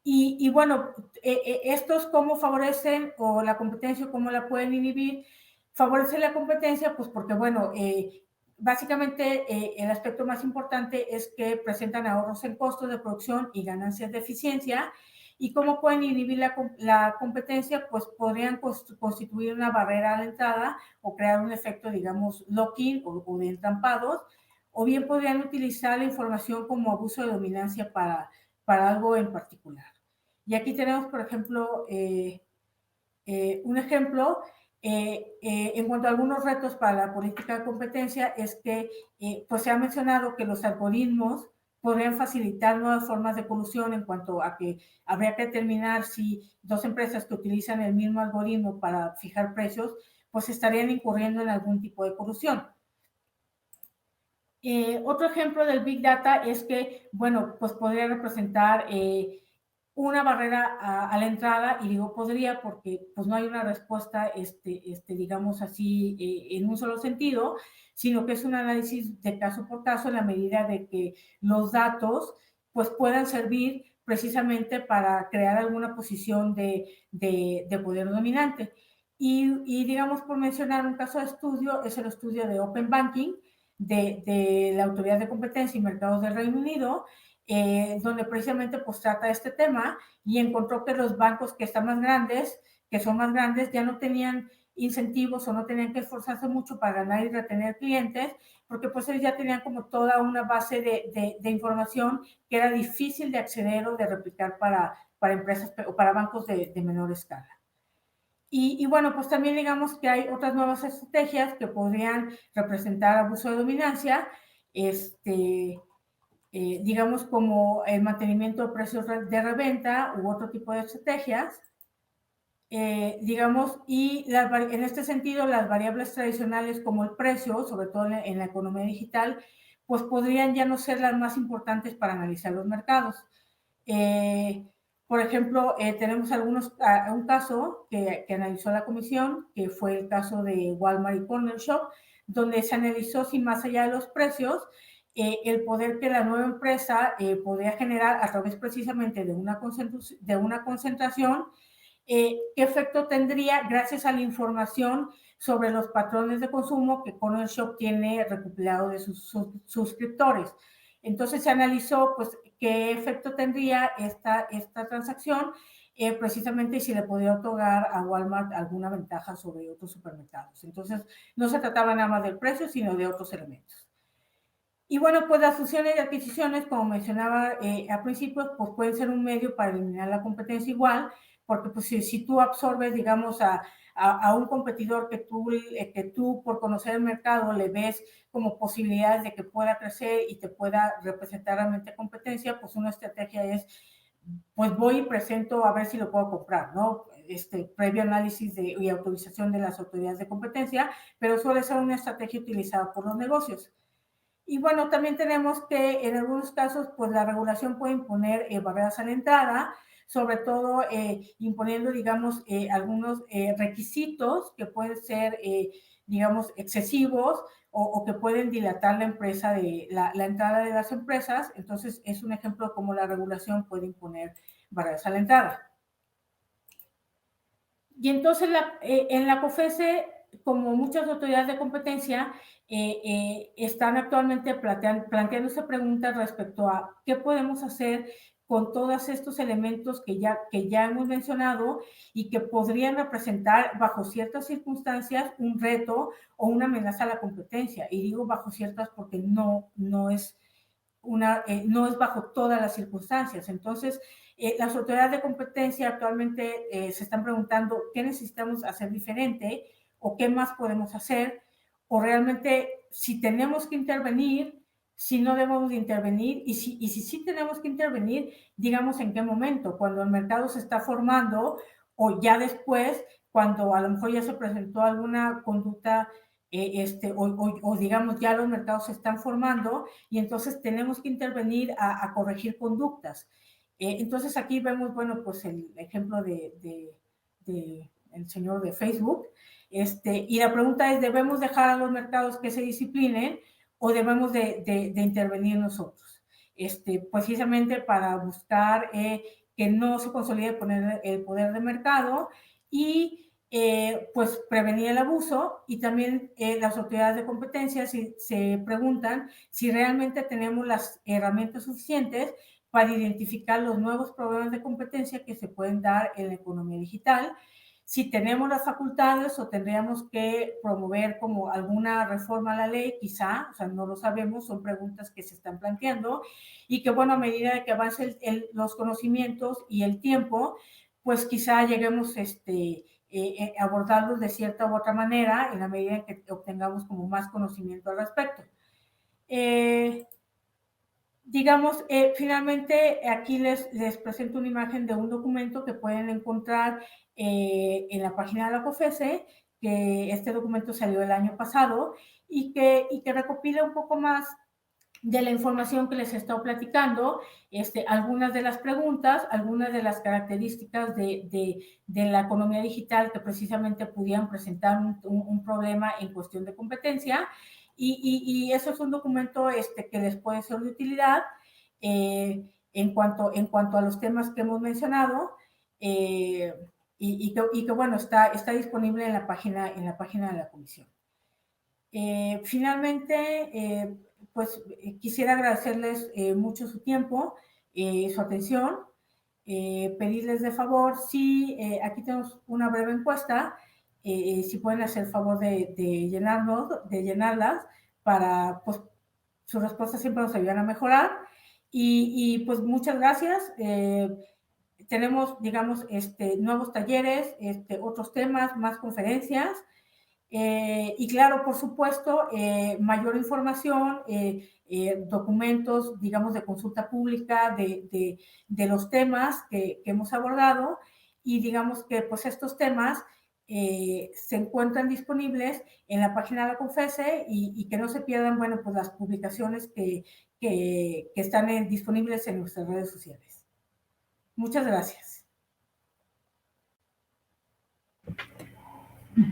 [SPEAKER 3] Y bueno, estos cómo favorecen o la competencia, cómo la pueden inhibir. Favorece la competencia, pues porque, bueno, básicamente el aspecto más importante es que presentan ahorros en costos de producción y ganancias de eficiencia. ¿Y cómo pueden inhibir la competencia? Pues podrían constituir una barrera a la entrada o crear un efecto, digamos, lock-in o de entrampados, o bien podrían utilizar la información como abuso de dominancia para algo en particular. Y aquí tenemos, por ejemplo, un ejemplo en cuanto a algunos retos para la política de competencia es que pues se ha mencionado que los algoritmos podrían facilitar nuevas formas de colusión en cuanto a que habría que determinar si dos empresas que utilizan el mismo algoritmo para fijar precios pues estarían incurriendo en algún tipo de colusión. Otro ejemplo del Big Data es que, bueno, pues podría representar una barrera a la entrada, y digo podría porque pues no hay una respuesta, digamos así, en un solo sentido, sino que es un análisis de caso por caso en la medida de que los datos pues puedan servir precisamente para crear alguna posición de poder dominante. Y digamos, por mencionar un caso de estudio, es el estudio de Open Banking, de la Autoridad de Competencia y Mercados del Reino Unido, donde precisamente pues trata este tema y encontró que los bancos que son más grandes, ya no tenían incentivos o no tenían que esforzarse mucho para ganar y retener clientes, porque pues ellos ya tenían como toda una base de información que era difícil de acceder o de replicar para empresas o para bancos de menor escala. Y bueno, pues también digamos que hay otras nuevas estrategias que podrían representar abuso de dominancia, digamos como el mantenimiento de precios de reventa u otro tipo de estrategias. Digamos, y en este sentido las variables tradicionales como el precio, sobre todo en la economía digital, pues podrían ya no ser las más importantes para analizar los mercados. Por ejemplo, tenemos un caso que analizó la comisión, que fue el caso de Walmart y Corner Shop, donde se analizó si más allá de los precios, el poder que la nueva empresa podría generar a través precisamente de una concentración, qué efecto tendría gracias a la información sobre los patrones de consumo que Corner Shop tiene recopilado de sus suscriptores. Entonces se analizó pues qué efecto tendría esta transacción, precisamente si le podía otorgar a Walmart alguna ventaja sobre otros supermercados. Entonces no se trataba nada más del precio, sino de otros elementos. Y bueno, pues las fusiones y adquisiciones, como mencionaba al principio, pues pueden ser un medio para eliminar la competencia igual, porque pues si tú absorbes, digamos, a un competidor que tú por conocer el mercado le ves como posibilidades de que pueda crecer y te pueda representar realmente competencia, pues una estrategia es, pues voy y presento a ver si lo puedo comprar, ¿no? Previo análisis y autorización de las autoridades de competencia, pero suele ser una estrategia utilizada por los negocios. Y bueno, también tenemos que en algunos casos, pues la regulación puede imponer barreras a la entrada, sobre todo imponiendo, digamos, algunos requisitos que pueden ser, digamos, excesivos o que pueden dilatar la empresa la entrada de las empresas. Entonces, es un ejemplo de cómo la regulación puede imponer barreras a la entrada. Y entonces en la COFESE, como muchas autoridades de competencia, están actualmente planteándose preguntas respecto a qué podemos hacer con todos estos elementos que ya hemos mencionado y que podrían representar bajo ciertas circunstancias un reto o una amenaza a la competencia. Y digo bajo ciertas porque no es bajo todas las circunstancias. Entonces, las autoridades de competencia actualmente se están preguntando qué necesitamos hacer diferente o qué más podemos hacer, o realmente si tenemos que intervenir, si no debemos de intervenir, y si sí tenemos que intervenir, digamos en qué momento, cuando el mercado se está formando o ya después, cuando a lo mejor ya se presentó alguna conducta o digamos ya los mercados se están formando y entonces tenemos que intervenir a corregir conductas. Entonces aquí vemos, bueno, pues el ejemplo de el señor de Facebook, y la pregunta es, ¿debemos dejar a los mercados que se disciplinen o debemos de intervenir nosotros? Precisamente para buscar que no se consolide el poder de mercado y pues prevenir el abuso, y también las autoridades de competencia se preguntan si realmente tenemos las herramientas suficientes para identificar los nuevos problemas de competencia que se pueden dar en la economía digital, si tenemos las facultades o tendríamos que promover como alguna reforma a la ley, quizá, o sea, no lo sabemos, son preguntas que se están planteando y que, bueno, a medida de que avancen los conocimientos y el tiempo, pues quizá lleguemos abordarlos de cierta u otra manera en la medida en que obtengamos como más conocimiento al respecto. Digamos, finalmente aquí les presento una imagen de un documento que pueden encontrar en la página de la COFESE, que este documento salió el año pasado y que recopila un poco más de la información que les he estado platicando, algunas de las preguntas, algunas de las características de la economía digital que precisamente pudieran presentar un problema en cuestión de competencia, y eso es un documento que les puede ser de utilidad en cuanto a los temas que hemos mencionado, y que bueno, está disponible en la página de la comisión. Finalmente, pues quisiera agradecerles mucho su tiempo, su atención, pedirles de favor, si aquí tenemos una breve encuesta, si pueden hacer el favor de llenarlas para, pues, sus respuestas siempre nos ayudan a mejorar. Y pues muchas gracias. Tenemos, digamos, nuevos talleres, otros temas, más conferencias. Y claro, por supuesto, mayor información, documentos, digamos, de consulta pública de los temas que hemos abordado, y digamos que pues estos temas se encuentran disponibles en la página de la COFESE, y que no se pierdan, bueno, pues las publicaciones que están disponibles en nuestras redes sociales. Muchas gracias.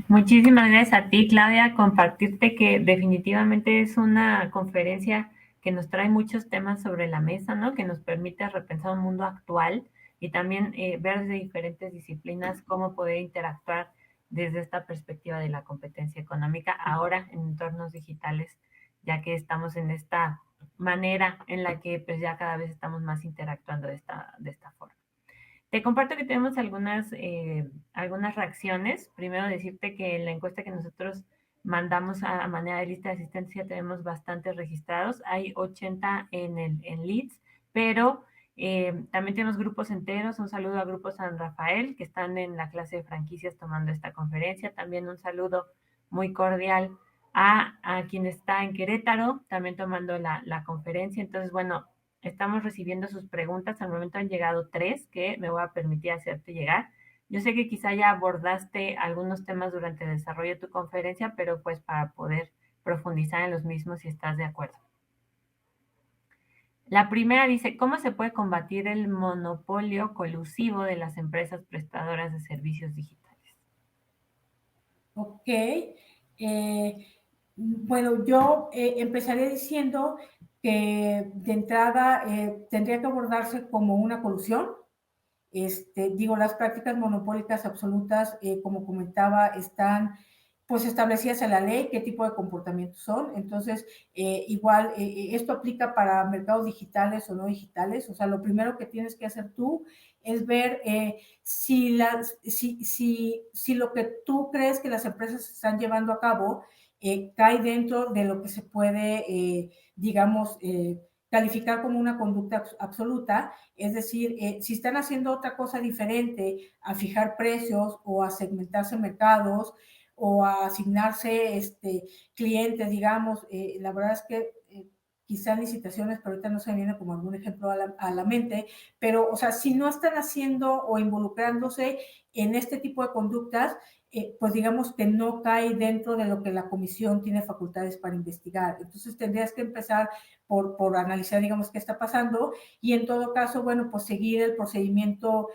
[SPEAKER 2] Muchísimas gracias a ti, Claudia, compartirte que definitivamente es una conferencia que nos trae muchos temas sobre la mesa, ¿no? Que nos permite repensar un mundo actual y también ver desde diferentes disciplinas cómo poder interactuar desde esta perspectiva de la competencia económica ahora en entornos digitales, ya que estamos en esta manera en la que pues ya cada vez estamos más interactuando de esta forma. Te comparto que tenemos algunas reacciones. Primero decirte que en la encuesta que nosotros mandamos a manera de lista de asistencia tenemos bastantes registrados. Hay 80 en leads, pero También tenemos grupos enteros. Un saludo a Grupo San Rafael, que están en la clase de franquicias tomando esta conferencia. También un saludo muy cordial a quien está en Querétaro, también tomando la conferencia. Entonces, bueno, estamos recibiendo sus preguntas. Al momento han llegado 3 que me voy a permitir hacerte llegar. Yo sé que quizá ya abordaste algunos temas durante el desarrollo de tu conferencia, pero pues para poder profundizar en los mismos si estás de acuerdo. La primera dice, ¿cómo se puede combatir el monopolio colusivo de las empresas prestadoras de servicios digitales?
[SPEAKER 3] Ok. Bueno, yo empezaría diciendo que de entrada tendría que abordarse como una colusión. Digo, las prácticas monopólicas absolutas, como comentaba, están pues establecidas en la ley, qué tipo de comportamientos son. Entonces, igual, esto aplica para mercados digitales o no digitales. O sea, lo primero que tienes que hacer tú es ver si lo que tú crees que las empresas están llevando a cabo cae dentro de lo que se puede, digamos, calificar como una conducta absoluta. Es decir, si están haciendo otra cosa diferente a fijar precios o a segmentarse mercados o a asignarse clientes, digamos, la verdad es que quizá licitaciones, pero ahorita no se me viene como algún ejemplo a la mente, pero, o sea, si no están haciendo o involucrándose en este tipo de conductas, pues digamos que no cae dentro de lo que la comisión tiene facultades para investigar. Entonces tendrías que empezar por analizar, digamos, qué está pasando y en todo caso, bueno, pues seguir el procedimiento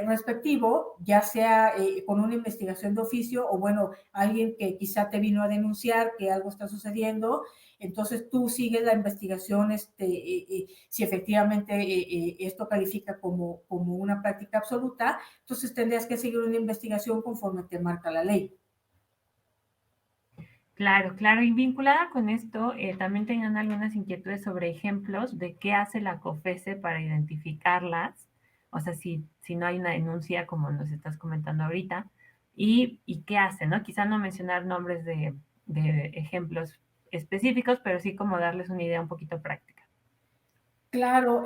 [SPEAKER 3] respectivo, ya sea con una investigación de oficio o, bueno, alguien que quizá te vino a denunciar que algo está sucediendo. Entonces tú sigues la investigación si efectivamente esto califica como una práctica absoluta, entonces tendrías que seguir una investigación conforme te marca la ley.
[SPEAKER 2] Claro, claro. Y vinculada con esto, también tenían algunas inquietudes sobre ejemplos de qué hace la COFESE para identificarlas, o sea, si no hay una denuncia, como nos estás comentando ahorita, y qué hace, ¿no? Quizá no mencionar nombres de ejemplos específicos, pero sí como darles una idea un poquito práctica.
[SPEAKER 3] Claro,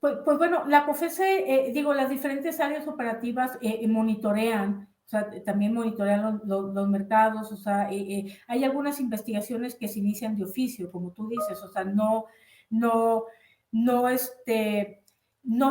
[SPEAKER 3] pues bueno, la COFESE, digo, las diferentes áreas operativas monitorean, o sea, también monitorean los mercados, o sea, hay algunas investigaciones que se inician de oficio, como tú dices, o sea, no, no, no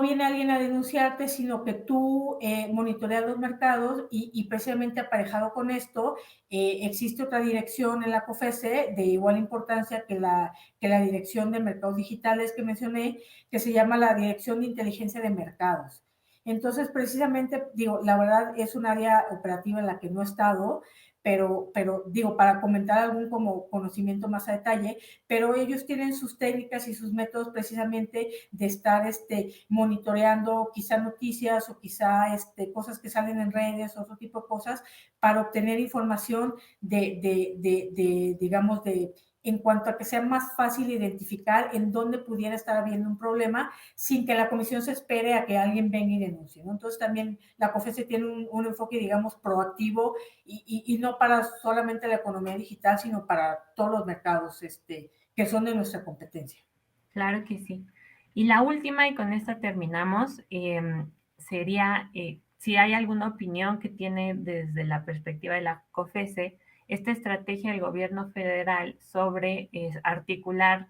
[SPEAKER 3] viene alguien a denunciarte, sino que tú monitoreas los mercados y precisamente aparejado con esto, existe otra dirección en la COFESE de igual importancia que la dirección de mercados digitales que mencioné, que se llama la Dirección de Inteligencia de Mercados. Entonces, precisamente, digo, la verdad es un área operativa en la que no he estado, pero digo, para comentar algún como conocimiento más a detalle, pero ellos tienen sus técnicas y sus métodos precisamente de estar monitoreando quizá noticias o quizá cosas que salen en redes, otro tipo de cosas, para obtener información digamos, en cuanto a que sea más fácil identificar en dónde pudiera estar habiendo un problema sin que la comisión se espere a que alguien venga y denuncie, ¿no? Entonces también la COFESE tiene un enfoque, digamos, proactivo y no para solamente la economía digital, sino para todos los mercados que son de nuestra competencia.
[SPEAKER 2] Claro que sí. Y la última, y con esta terminamos, sería si hay alguna opinión que tiene desde la perspectiva de la COFESE esta estrategia del gobierno federal sobre articular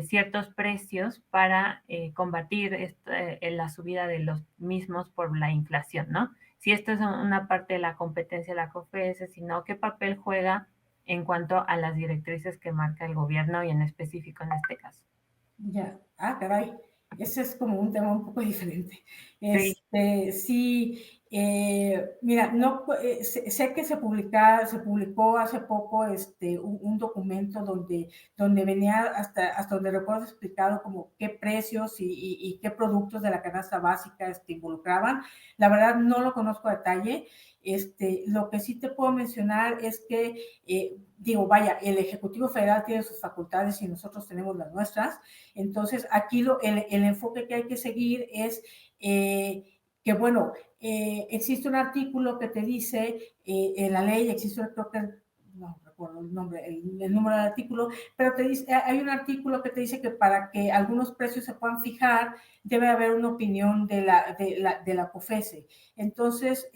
[SPEAKER 2] ciertos precios para combatir la subida de los mismos por la inflación, ¿no? Si esto es una parte de la competencia de la COFESE, sino qué papel juega en cuanto a las directrices que marca el gobierno y en específico en este caso.
[SPEAKER 3] Ya, caray, ese es como un tema un poco diferente.
[SPEAKER 2] Sí.
[SPEAKER 3] Sí, mira, no, sé que se publicó hace poco un documento donde venía hasta donde recuerdo explicado como qué precios y qué productos de la canasta básica involucraban. La verdad no lo conozco a detalle. Lo que sí te puedo mencionar es que, digo, vaya, el Ejecutivo Federal tiene sus facultades y nosotros tenemos las nuestras. Entonces, aquí el enfoque que hay que seguir es que, bueno, existe un artículo que te dice, en la ley existe, creo que, no recuerdo el nombre, el número del artículo, pero te dice, hay un artículo que te dice que para que algunos precios se puedan fijar, debe haber una opinión de la COFECE. Entonces,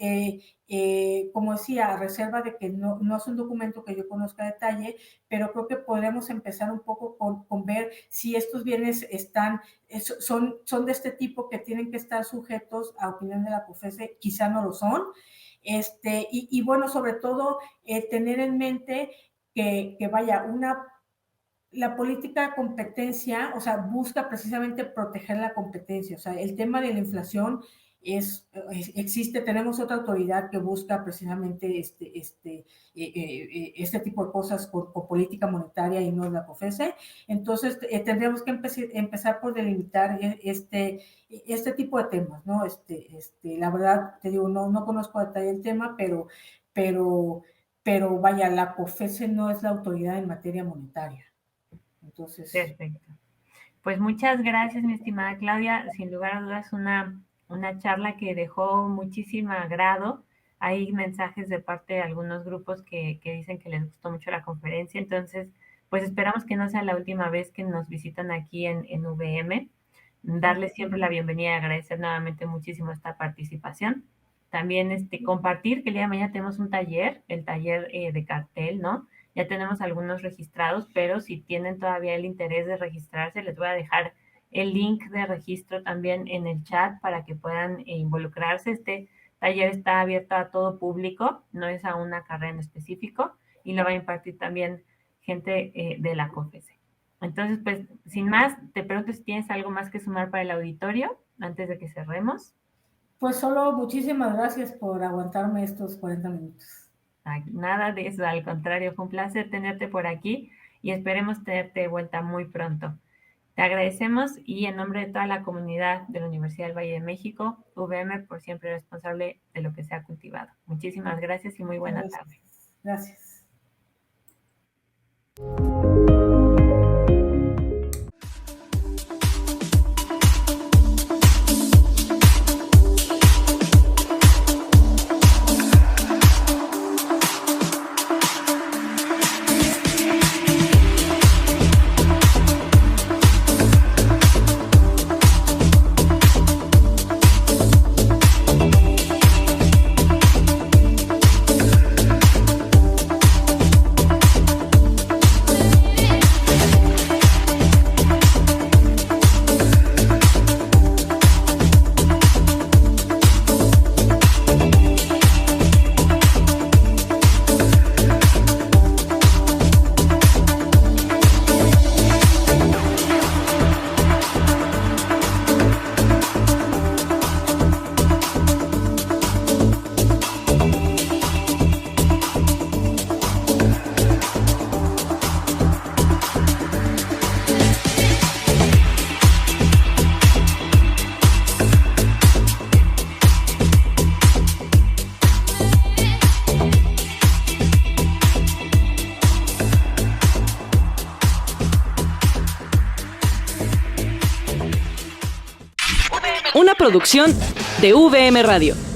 [SPEAKER 3] como decía, a reserva de que no es un documento que yo conozca a detalle, pero creo que podemos empezar un poco con ver si estos bienes son de este tipo que tienen que estar sujetos a opinión de la COFECE, quizá no lo son. Y bueno, sobre todo, tener en mente que vaya, la política de competencia, o sea, busca precisamente proteger la competencia. O sea, el tema de la inflación existe, tenemos otra autoridad que busca precisamente este tipo de cosas con política monetaria y no la COFECE. Entonces, tendríamos que empezar por delimitar este tipo de temas, ¿no? La verdad, te digo, no conozco a detalle el tema, pero vaya, la COFECE no es la autoridad en materia monetaria. Entonces...
[SPEAKER 2] Perfecto. Pues muchas gracias, mi estimada Claudia. Sin lugar a dudas, una charla que dejó muchísimo agrado. Hay mensajes de parte de algunos grupos que dicen que les gustó mucho la conferencia. Entonces, pues esperamos que no sea la última vez que nos visitan aquí en VM. Darles siempre la bienvenida y agradecer nuevamente muchísimo esta participación. También compartir que el día de mañana tenemos un taller, el taller de cartel, ¿no? Ya tenemos algunos registrados, pero si tienen todavía el interés de registrarse, les voy a dejar el link de registro también en el chat para que puedan involucrarse. Este taller está abierto a todo público, no es a una carrera en específico, y lo va a impartir también gente de la COFECE. Entonces, pues, sin más, te pregunto si tienes algo más que sumar para el auditorio antes de que cerremos.
[SPEAKER 3] Pues solo muchísimas gracias por aguantarme estos 40 minutos.
[SPEAKER 2] Nada de eso, al contrario, fue un placer tenerte por aquí y esperemos tenerte de vuelta muy pronto. Te agradecemos y en nombre de toda la comunidad de la Universidad del Valle de México, VM por siempre responsable de lo que se ha cultivado. Muchísimas gracias y muy buena tarde.
[SPEAKER 3] Gracias.
[SPEAKER 1] Una producción de VM Radio.